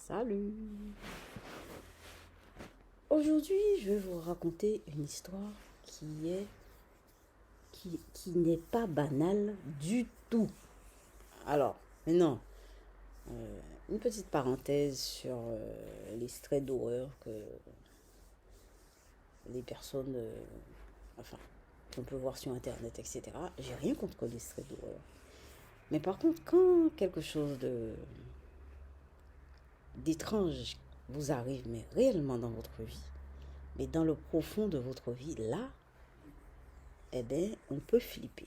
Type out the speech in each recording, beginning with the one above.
Salut! Aujourd'hui, je vais vous raconter une histoire qui n'est pas banale du tout. Alors, maintenant, une petite parenthèse sur les traits d'horreur que les personnes, enfin, qu'on peut voir sur Internet, etc. J'ai rien contre les traits d'horreur. Mais par contre, quand quelque chose d'étrange vous arrive, mais réellement dans votre vie, mais dans le profond de votre vie, là, eh bien, on peut flipper.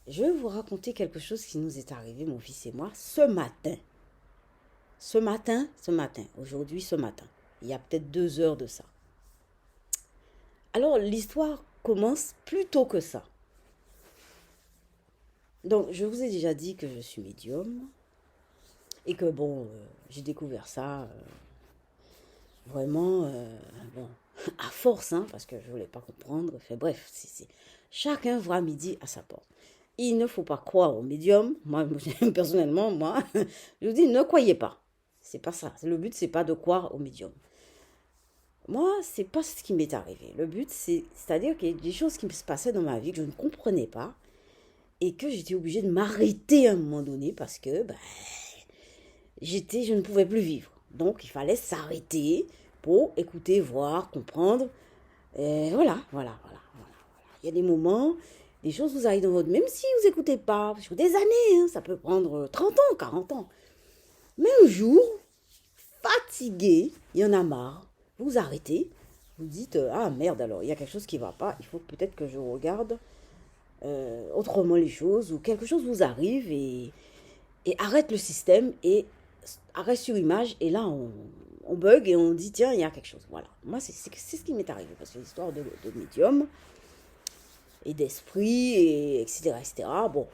Je vais vous raconter quelque chose qui nous est arrivé, mon fils et moi, ce matin. Aujourd'hui, ce matin. Il y a peut-être 2 heures de ça. Alors, l'histoire commence plus tôt que ça. Donc, je vous ai déjà dit que je suis médium et que, bon, j'ai découvert ça vraiment, bon, à force, hein, parce que je ne voulais pas comprendre. Enfin, bref, chacun voit midi à sa porte. Il ne faut pas croire au médium. Moi, personnellement, moi, je vous dis, ne croyez pas. C'est pas ça. Le but, c'est pas de croire au médium. Moi, c'est pas ce qui m'est arrivé. Le but, c'est-à-dire qu'il y a des choses qui se passaient dans ma vie que je ne comprenais pas et que j'étais obligée de m'arrêter à un moment donné parce que je ne pouvais plus vivre. Donc, il fallait s'arrêter pour écouter, voir, comprendre. Et voilà. Il y a des moments, des choses vous arrivent dans votre... Même si vous n'écoutez pas, sur des années, hein, ça peut prendre 30 ans, 40 ans. Mais un jour, fatigué, il y en a marre, vous arrêtez, vous dites, ah merde alors, il y a quelque chose qui ne va pas, il faut peut-être que je regarde autrement les choses, ou quelque chose vous arrive et arrête le système et arrête sur image, et là on bug et on dit, tiens, il y a quelque chose. Voilà, moi c'est ce qui m'est arrivé, parce que l'histoire de médium et d'esprit, et etc., etc. Bon,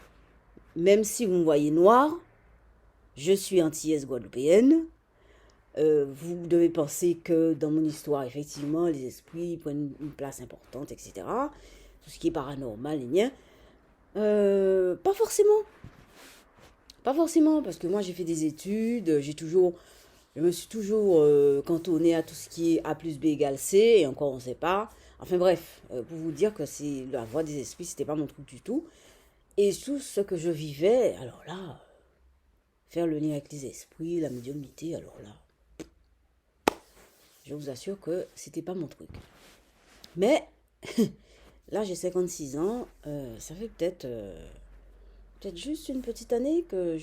même si vous me voyez noir, je suis antillaise guadeloupéenne. Vous devez penser que dans mon histoire, effectivement, les esprits prennent une place importante, etc. Tout ce qui est paranormal, les liens. Pas forcément. Pas forcément, parce que moi j'ai fait des études, je me suis toujours cantonnée à tout ce qui est A plus B égale C, et encore on ne sait pas. Enfin bref, pour vous dire que c'est la voix des esprits, c'était pas mon truc du tout. Et tout ce que je vivais, alors là, faire le lien avec les esprits, la médiumnité, alors là, je vous assure que c'était pas mon truc. Mais là, j'ai 56 ans, ça fait peut-être juste une petite année que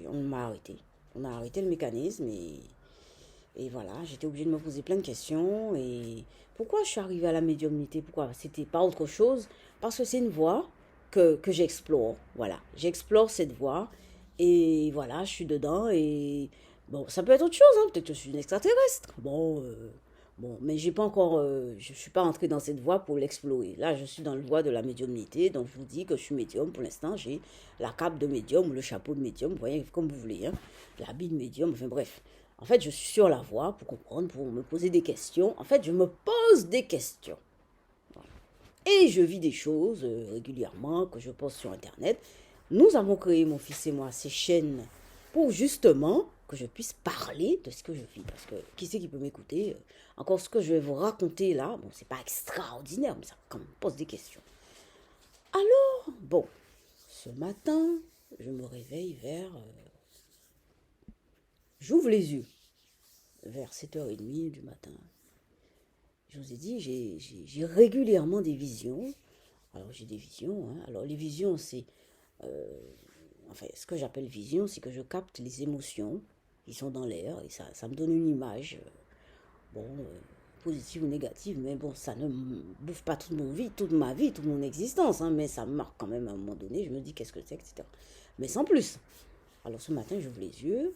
on m'a arrêté. On a arrêté le mécanisme et voilà, j'étais obligée de me poser plein de questions. Et pourquoi je suis arrivée à la médiumnité? Pourquoi c'était pas autre chose? Parce que c'est une voie que j'explore. Voilà, j'explore cette voie et voilà, je suis dedans. Et bon, ça peut être autre chose, hein. Peut-être que je suis une extraterrestre. Bon, mais j'ai pas encore, je suis pas entrée dans cette voie pour l'explorer. Là, je suis dans le voie de la médiumnité, donc je vous dis que je suis médium. Pour l'instant, j'ai la cape de médium ou le chapeau de médium, vous voyez, comme vous voulez, hein, l'habit de médium, enfin bref. En fait, je suis sur la voie pour comprendre, pour me poser des questions. En fait, je me pose des questions. Voilà. Et je vis des choses régulièrement que je poste sur Internet. Nous avons créé, mon fils et moi, ces chaînes pour justement que je puisse parler de ce que je vis. Parce que qui c'est qui peut m'écouter? Encore ce que je vais vous raconter là, bon, c'est pas extraordinaire, mais ça quand même pose des questions. Alors, bon, ce matin, je me réveille vers... j'ouvre les yeux vers 7h30 du matin. Je vous ai dit, j'ai régulièrement des visions. Alors, j'ai des visions. Hein. Alors, les visions, c'est... enfin, ce que j'appelle vision, c'est que je capte les émotions qui sont dans l'air et ça me donne une image, positive ou négative, mais bon, ça ne bouffe pas toute ma vie, toute mon existence, hein, mais ça me marque quand même à un moment donné, je me dis qu'est-ce que c'est, etc. Mais sans plus. Alors, ce matin, j'ouvre les yeux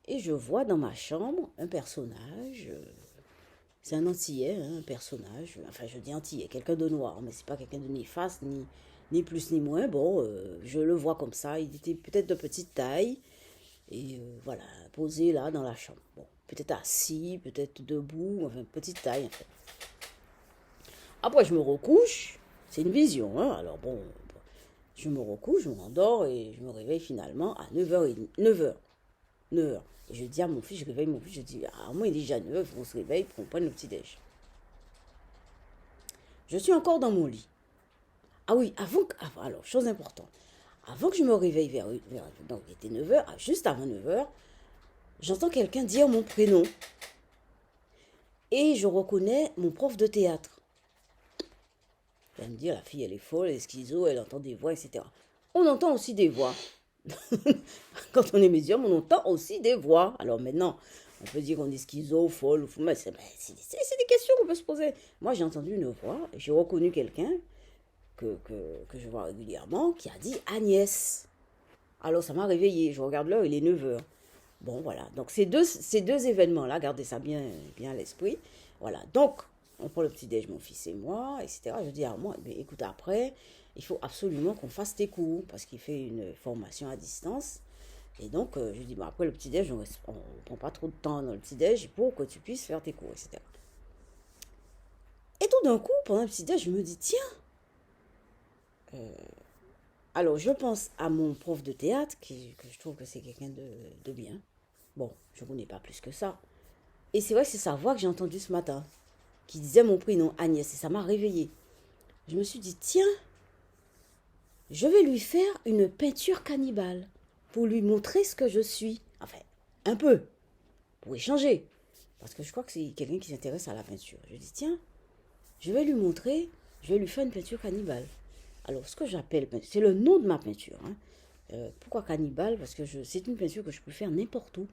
et je vois dans ma chambre un personnage... c'est un Antillais, hein, un personnage, enfin je dis Antillais, quelqu'un de noir, mais c'est pas quelqu'un de néfaste, ni plus ni moins. Bon, je le vois comme ça, il était peut-être de petite taille, et voilà, posé là dans la chambre. Bon, peut-être assis, peut-être debout, enfin petite taille en fait. Après je me recouche, c'est une vision, hein, alors bon, je me recouche, je m'endors et je me réveille finalement à 9h. 9h. Et je dis à mon fils, je réveille mon fils, je dis, ah, moi, il est déjà 9h, on se réveille pour qu'on prenne le petit-déj. Je suis encore dans mon lit. Ah oui, alors, chose importante. Avant que je me réveille donc il était 9h, juste avant 9h, j'entends quelqu'un dire mon prénom. Et je reconnais mon prof de théâtre. Elle va me dire, la fille, elle est folle, elle est schizo, elle entend des voix, etc. On entend aussi des voix. Quand on est médium, on entend aussi des voix. Alors maintenant, on peut dire qu'on est schizo, folle, ou fou, mais c'est des questions qu'on peut se poser. Moi, j'ai entendu une voix, et j'ai reconnu quelqu'un que je vois régulièrement, qui a dit Agnès. Alors, ça m'a réveillée. Je regarde l'heure, il est 9h. Bon, voilà. Donc, ces deux événements-là, gardez ça bien à l'esprit. Voilà. Donc, on prend le petit-déj, mon fils et moi, etc. Je dis à moi, mais écoute, après, il faut absolument qu'on fasse tes cours, parce qu'il fait une formation à distance. Et donc, je dis, bon, après le petit-déj, on ne prend pas trop de temps dans le petit-déj pour que tu puisses faire tes cours, etc. Et tout d'un coup, pendant le petit-déj, je me dis, tiens, alors je pense à mon prof de théâtre, que je trouve que c'est quelqu'un de bien. Bon, je ne connais pas plus que ça. Et c'est vrai que c'est sa voix que j'ai entendue ce matin, qui disait mon prénom, Agnès, et ça m'a réveillée. Je me suis dit, tiens, je vais lui faire une peinture cannibale pour lui montrer ce que je suis. Enfin, un peu, pour échanger. Parce que je crois que c'est quelqu'un qui s'intéresse à la peinture. Je dis, tiens, je vais lui montrer, je vais lui faire une peinture cannibale. Alors, ce que j'appelle, c'est le nom de ma peinture. Hein. Pourquoi cannibale? Parce que c'est une peinture que je peux faire n'importe où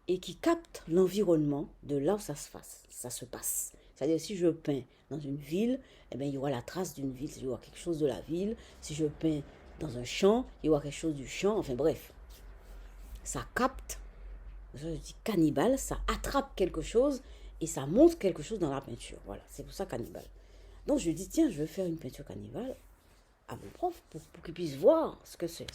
et qui capte l'environnement de là où ça se passe. C'est-à-dire, si je peins dans une ville, eh bien, il y aura la trace d'une ville, il y aura quelque chose de la ville. Si je peins dans un champ, il y aura quelque chose du champ. Enfin bref, ça capte, je dis cannibale, ça attrape quelque chose et ça montre quelque chose dans la peinture. Voilà, c'est pour ça cannibale. Donc je dis, tiens, je vais faire une peinture cannibale à mon prof pour qu'il puisse voir ce que c'est.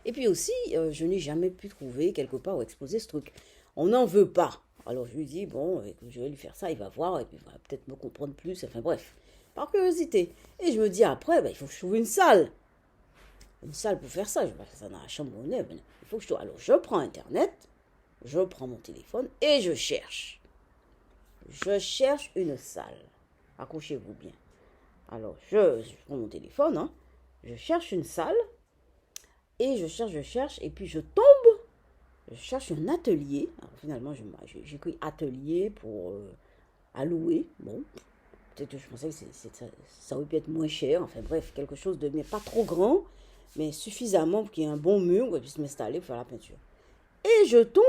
Et puis aussi, je n'ai jamais pu trouver quelque part où exposer ce truc. On n'en veut pas. Alors je lui dis, bon, écoute, je vais lui faire ça, il va voir, et puis il va peut-être me comprendre plus. Enfin bref, par curiosité. Et je me dis après, il faut que je trouve une salle. Une salle pour faire ça. Je vais pas faire ça dans la chambre où on est. Il faut que je trouve. Alors je prends Internet, je prends mon téléphone et je cherche. Je cherche une salle. Accrochez-vous bien. Alors, je prends mon téléphone, hein, je cherche une salle, et je cherche, et puis je tombe, je cherche un atelier. Alors, finalement, j'écris atelier pour à louer. Bon, peut-être que je pensais que ça aurait pu être moins cher. Enfin bref, quelque chose de mais pas trop grand, mais suffisamment pour qu'il y ait un bon mur où je puisse m'installer pour faire la peinture. Et je tombe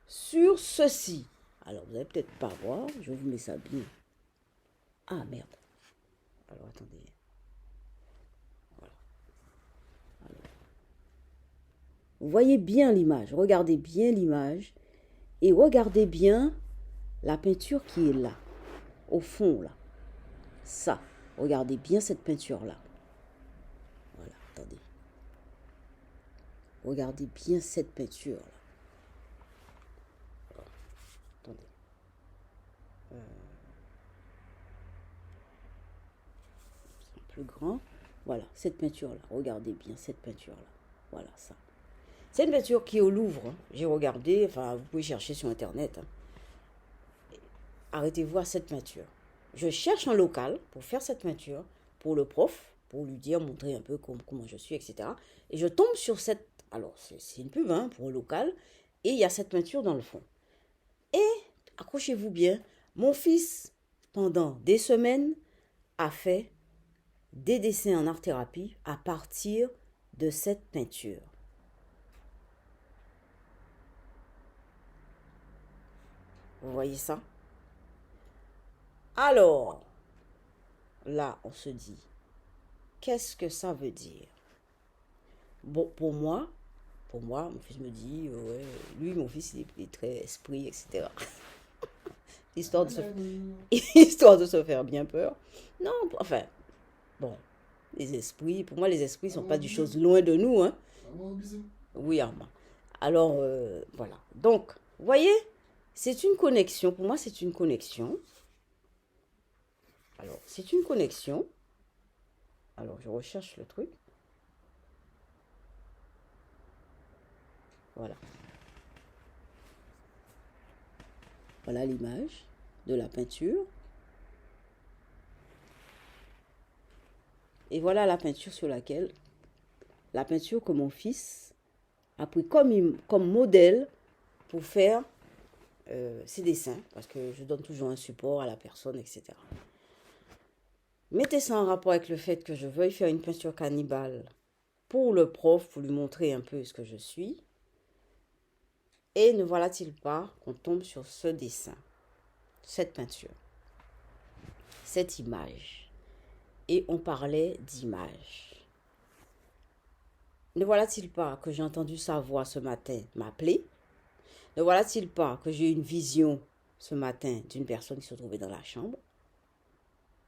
sur ceci. Alors, vous n'allez peut-être pas voir, je vous mets ça bien. Ah, merde. Alors, attendez. Voilà. Alors, vous voyez bien l'image, regardez bien l'image et regardez bien la peinture qui est là, au fond, là. Ça, regardez bien cette peinture-là. Voilà, attendez. Regardez bien cette peinture-là. Attendez. Plus grand. Voilà, cette peinture-là. Regardez bien cette peinture-là. Voilà, ça. C'est une peinture qui est au Louvre. Hein. J'ai regardé, enfin, vous pouvez chercher sur Internet. Hein. Arrêtez-vous à cette peinture. Je cherche un local pour faire cette peinture, pour le prof, pour lui dire, montrer un peu comment je suis, etc. Et je tombe sur cette... Alors, c'est une pub hein, pour un local. Et il y a cette peinture dans le fond. Et, accrochez-vous bien, mon fils, pendant des semaines, a fait des dessins en art-thérapie à partir de cette peinture. Vous voyez ça? Alors, là, on se dit, qu'est-ce que ça veut dire? Bon, pour moi, mon fils me dit, ouais, lui, mon fils, il est très esprit, etc. Histoire histoire de se faire bien peur. Non, enfin, bon, les esprits, pour moi, les esprits ne sont pas des choses loin de nous, hein. Oui, Armand. Alors, voilà. Donc, vous voyez, c'est une connexion. Pour moi, c'est une connexion. Alors, c'est une connexion. Alors, je recherche le truc. Voilà. Voilà l'image de la peinture. Et voilà la peinture sur laquelle, la peinture que mon fils a pris comme modèle pour faire ses dessins, parce que je donne toujours un support à la personne, etc. Mettez ça en rapport avec le fait que je veuille faire une peinture cannibale pour le prof, pour lui montrer un peu ce que je suis. Et ne voilà-t-il pas qu'on tombe sur ce dessin, cette peinture, cette image. Et on parlait d'image. Ne voilà-t-il pas que j'ai entendu sa voix ce matin m'appeler? Ne voilà-t-il pas que j'ai eu une vision ce matin d'une personne qui se trouvait dans la chambre?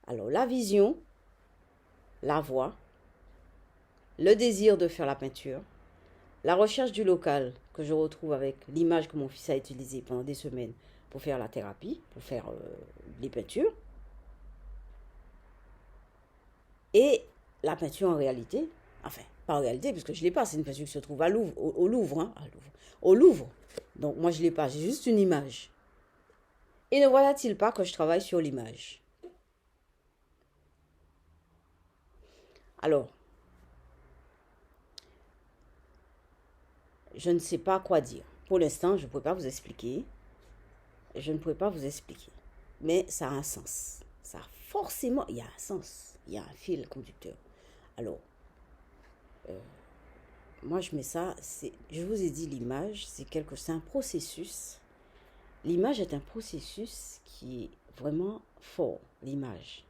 Alors la vision, la voix, le désir de faire la peinture, la recherche du local que je retrouve avec l'image que mon fils a utilisée pendant des semaines pour faire la thérapie, pour faire les peintures, et la peinture en réalité, enfin, pas en réalité, puisque je ne l'ai pas, c'est une peinture qui se trouve à Louvre, au Louvre, hein, au Louvre. Donc moi, je ne l'ai pas, j'ai juste une image. Et ne voilà-t-il pas que je travaille sur l'image? Alors, je ne sais pas quoi dire. Pour l'instant, je ne pourrais pas vous expliquer. Je ne pourrais pas vous expliquer. Mais ça a un sens. Ça a forcément, il y a un sens. Il y a un fil conducteur. Alors, moi je mets ça, je vous ai dit l'image, c'est un processus. L'image est un processus qui est vraiment fort, l'image.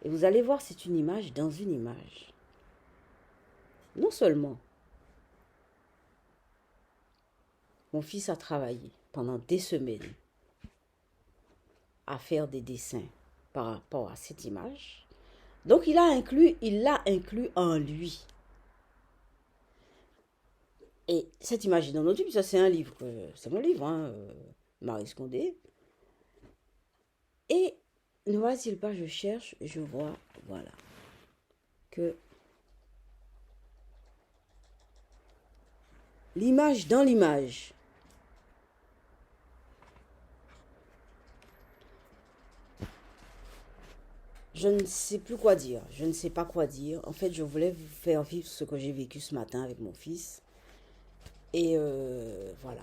Et vous allez voir, c'est une image dans une image. Non seulement mon fils a travaillé pendant des semaines à faire des dessins par rapport à cette image, donc il l'a inclus en lui. Et cette image est dans notre vie, ça c'est un livre, c'est mon livre, hein, Marie Scondé. Et ne voit-il pas, je cherche, je vois, voilà, que l'image dans l'image. Je ne sais plus quoi dire, je ne sais pas quoi dire. En fait, je voulais vous faire vivre ce que j'ai vécu ce matin avec mon fils. Et voilà.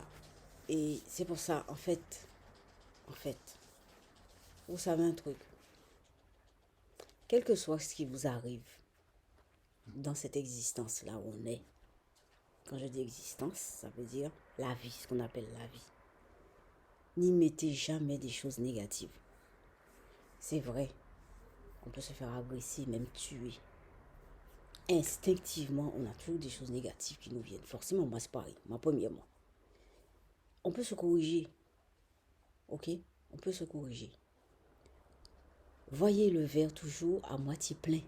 Et c'est pour ça, en fait, vous savez un truc. Quel que soit ce qui vous arrive dans cette existence-là où on est, quand je dis existence, ça veut dire la vie, ce qu'on appelle la vie. N'y mettez jamais des choses négatives. C'est vrai, on peut se faire agresser, même tuer. Instinctivement, on a toujours des choses négatives qui nous viennent. Forcément, moi, c'est pareil. Moi, premièrement. On peut se corriger. Ok? On peut se corriger. Voyez le verre toujours à moitié plein.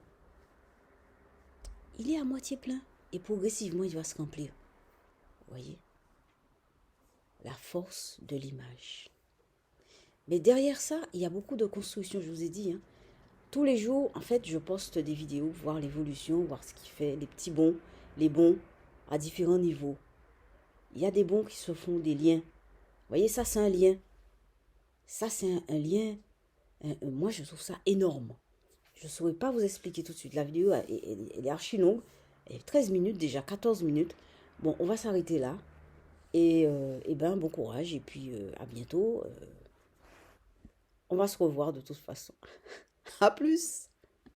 Il est à moitié plein et progressivement, il va se remplir. Voyez? La force de l'image. Mais derrière ça, il y a beaucoup de construction, je vous ai dit. Hein. Tous les jours, en fait, je poste des vidéos, voir l'évolution, voir ce qu'il fait, les petits bons, les bons à différents niveaux. Il y a des bons qui se font des liens. Vous voyez, ça, c'est un lien. Ça, c'est un lien. Moi, je trouve ça énorme. Je ne saurais pas vous expliquer tout de suite. La vidéo, elle est archi longue. Elle est 13 minutes déjà, 14 minutes. Bon, on va s'arrêter là. Et ben, bon courage. Et puis, à bientôt. On va se revoir de toute façon. À plus.